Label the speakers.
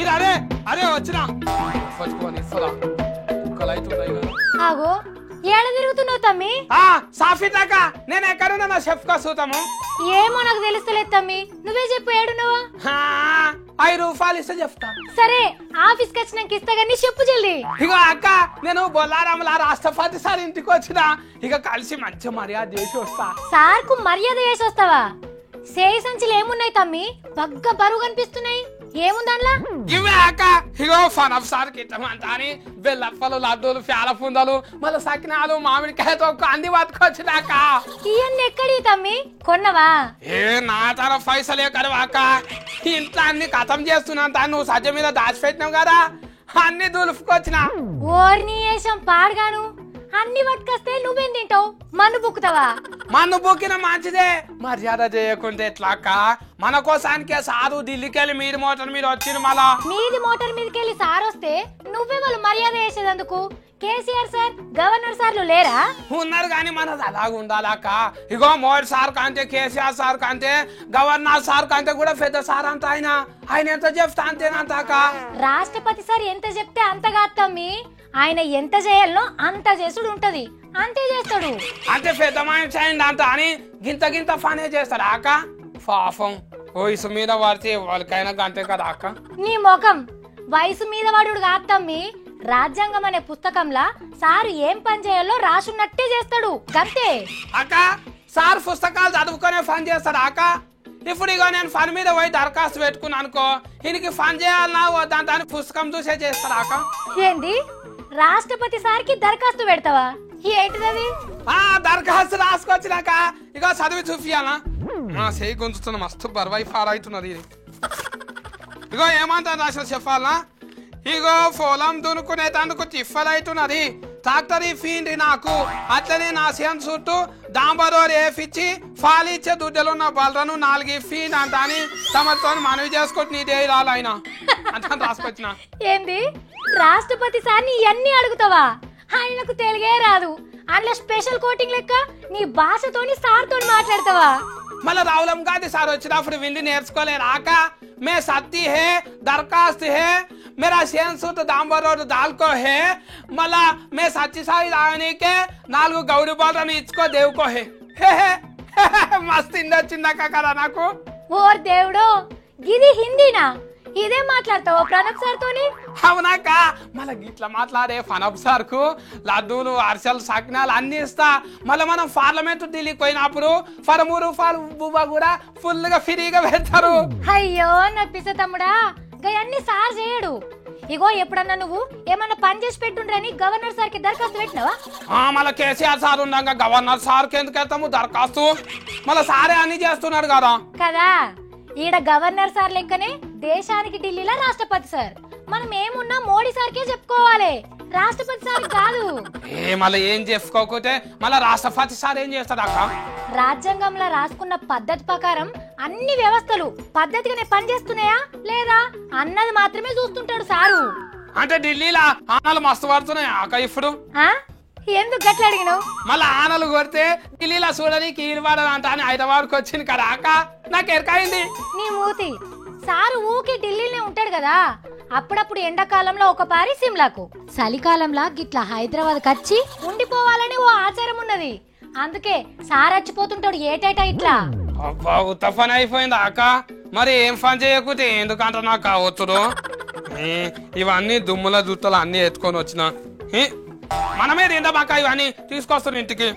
Speaker 1: ఇది అరే అరే వచ్చినా పట్టుకొని
Speaker 2: ఆగో ఏడ తిరుగుతున్నావు తమ్మి?
Speaker 1: సాఫీ దాకా నేను ఎక్కడున్నా నా షెఫ్ కా సూతము.
Speaker 2: ఏమో నాకు తెలుస్తలేదు తమ్మి, నువ్వే చెప్పు ఏడున్నావా?
Speaker 1: 5 రూపాయలు ఇస్తే చెప్తా.
Speaker 2: సరే ఆఫీస్ కి వచ్చినాక ఇస్తా గానీ చెప్పు జల్ది.
Speaker 1: ఇగో అక్క నేను బొల్లారంలా రాష్ట్రపతి సార్ ఇంటికి వచ్చిన, ఇక కలిసి మంచి మర్యాద చేసి వస్తా.
Speaker 2: సార్ కు మర్యాద చేసి వస్తావా? సేయి సంచులు ఏమున్నాయి తమ్మి? బగ్గ బరువు కనిపిస్తున్నాయి, ఏముందన్లా?
Speaker 1: ఇవే అక్క ఇగో ఫనఫ్ సార్ కిట్టమంట అని బెల్లప్పలు లడ్డూలు ఫ్యాల పుందలు మళ్ళీ సకినాలు మామిడికాయతో అంది పట్టుకొచ్చినాక.
Speaker 2: ఇవన్నీ ఎక్కడి తమ్మి కొన్నవా?
Speaker 1: ఏ నా తర పైసలే కరువాక, ఇంట్లో అన్ని ఖతం చేస్తున్నా నువ్వు సజ్జ మీద దాచిపెట్టినావు కదా, అన్ని దులుపుకొచ్చిన.
Speaker 2: ఓర్ని వేషం పాడుగాను, అన్ని పట్టుకొస్తే నువ్వేం తింటావు? మన్ను బుక్కుతావా?
Speaker 1: మన్ను బుక్కిన మంచిదే, మర్యాద చేయకుంటే ఎట్లాక? మన కోసానికే సారు ఢిల్లీకి వెళ్ళి మీది మోటార్ మీద వచ్చింది. మళ్ళా
Speaker 2: మీది మోటార్ మీదకెళ్ళి సార్ వస్తే నువ్వే వాళ్ళు మర్యాద చేసేదందుకు? కేసీఆర్ సార్ గవర్నర్ సార్లు లేరా?
Speaker 1: ఉన్నారు కానీ మనది అలాగ ఉండాలక్క. ఇగో మోడీ సార్ కంటే కేసీఆర్ సార్ కంటే గవర్నర్ సార్ కంటే కూడా పెద్ద సార్ అంత ఆయన ఎంత చెప్తా అంతేనంతాక.
Speaker 2: రాష్ట్రపతి సార్ ఎంత చెప్తే అంత కాదు తమ్మి, ఆయన ఎంత చేయాలనో అంత చేసుడు ఉంటది, అంతే చేస్తాడు.
Speaker 1: అంటే పెద్ద మనిషి అయింది అంత అని గింత గింత పనే చేస్తాడు అక్క. పాపం వయసు మీద పడితే వాళ్ళకైనా అంతే కదా అక్క.
Speaker 2: నీ ముఖం వయసు మీద వాడు కాదు తమ్మి, రాజ్యాంగం అనే పుస్తకంలా సారు ఏం పని చేయాలో రాసున్నట్టే చేస్తాడు, గంతే.
Speaker 1: అక్క సార్ పుస్తకాలు చదువుకునే పని చేస్తాడు అక్క. ఇప్పుడు ఇగో నేను పని మీద పోయి దరఖాస్తు పెట్టుకున్నా అనుకో, ఈయనకి పని చేయాలన్నా వద్దంత అని పుస్తకం చూసే చేస్తాడు అక్క.
Speaker 2: ఏంది రాష్ట్రపతి సార్కి దరఖాస్తు పెడతావా? ఏంటిది?
Speaker 1: దరఖాస్తు రాసుకొచ్చినాక ఇగో చదివి చూపియాలా? మా చేయి గుంజుతున్న మస్తు బరువై పాడవుతున్నది ఇది. ఇగో ఏమంటారు రాసిన చెప్పాలనా? ఇగో పొలం దునుకునేటందుకు చిఫ్ఫలైతున్నది, ట్రాక్టర్ ఫీండి నాకు, అట్లనే నా సేన్ చుట్టూ డాంబరోర్ ఏపిచ్చి ఫాలిచ్చే దుడ్డలున్న బలరను 4 ఫీండ్ అంట అని తమతో మనవి చేసుకుంటు నీ దేరాలు ఆయన అంత రాసుకొచ్చిన.
Speaker 2: ఏంది రాష్ట్రపతి సార్ని ఇవన్నీ అడుగుతావా? ఆయనకు తెలుగే రాదు, అందులో స్పెషల్ కోటింగ్ లెక్క నీ భాషతోని సార్తో మాట్లాడతావా?
Speaker 1: మళ్ళా రావులం గాంధీ సార్ వచ్చినప్పుడు విండి నేర్చుకోలేరాక? మే సత్తి హే దరఖాస్తు హే मेरा सेन सूट दांबर और दाल को है मला मैं सच्ची साई रानी के 4 गौरी बाल इच्చుకో देव को है మస్తు ఇందొచ్చిందా కదా నాకు.
Speaker 2: ఓర్ దేవుడో, ఇది హిందీనా? ఇదే మాట్లాడతావా ప్రణబ్ సార్ తోని?
Speaker 1: అవునాక మళ్ళీ గిట్లా మాట్లాడే ఫనబ్ సార్ కు లడ్డూలు అరిసెలు సకినాలు అన్ని ఇస్తా. మళ్ళీ మనం పార్లమెంట్ ఢిల్లీకి పోయినప్పుడు 3 రూపాయలు బువ్వ కూడా ఫుల్ గా ఫ్రీగా పెడతారు.
Speaker 2: అయ్యో నా పిస తమ్ముడా, గయన్ని సార్ చేయడు. ఇగో ఎప్పుడన్నా నువ్వు ఏమన్నా పని చేసి పెట్టుండ్రని గవర్నర్ సార్ కి దరఖాస్తు పెట్టినావా?
Speaker 1: మళ్ళీ కేసీఆర్ సార్ ఉన్నాక గవర్నర్ సార్ కి ఎందుకు వెళ్తాము దరఖాస్తు? మళ్ళీ సారే అన్ని చేస్తున్నాడు కదా
Speaker 2: కదా. ఈడ గవర్నర్ సార్ లెక్కనే దేశానికి ఢిల్లీలో రాష్ట్రపతి సార్. మనం ఏమున్నా మోడీ సార్కే చెప్పుకోవాలి, రాష్ట్రపతి సార్ కాదు.
Speaker 1: మళ్ళీ ఏం చెప్పుకోకపోతే మళ్ళీ రాష్ట్రపతి సార్ ఏం చేస్తాడు అక్క?
Speaker 2: రాజ్యాంగంలో రాసుకున్న పద్ధతి ప్రకారం అన్ని వ్యవస్థలు పద్ధతిగానే పనిచేస్తున్నాయా లేదా అన్నది మాత్రమే చూస్తుంటాడు సారు.
Speaker 1: అంటే ఢిల్లీలో ఆనలు మస్తు పడుతున్నాయి అక్క ఇప్పుడు.
Speaker 2: ఎందుకు గట్ల అడిగినావు?
Speaker 1: మళ్ళీ ఆనలు కొడితే ఢిల్లీలో చూడని కీలు పడదంట అని హైదరాబాద్కి వచ్చింది కదా అక్క, నాకు ఎరకైంది.
Speaker 2: నీ మూతి, సారు ఊకి ఢిల్లీలోనే ఉంటాడు కదా, అప్పుడప్పుడు ఎండాకాలంలో ఒక పారి సిమ్లాకు, చలికాలంలో గిట్లా హైదరాబాద్ కచ్చి ఉండిపోవాలని ఓ ఆచారం ఉన్నది. అందుకే సార్ వచ్చిపోతుంటాడు ఏటేటా ఇట్లా.
Speaker 1: అబ్బా ఉత్త పని అయిపోయింది అక్క. మరి ఏం పని చేయకపోతే ఎందుకంట నాకు కావచ్చుడు. ఇవన్నీ దుమ్ముల జుత్తలు అన్ని ఎత్తుకొని వచ్చిన మనమే తిందాం అక్క, ఇవన్నీ తీసుకొస్తాను ఇంటికి.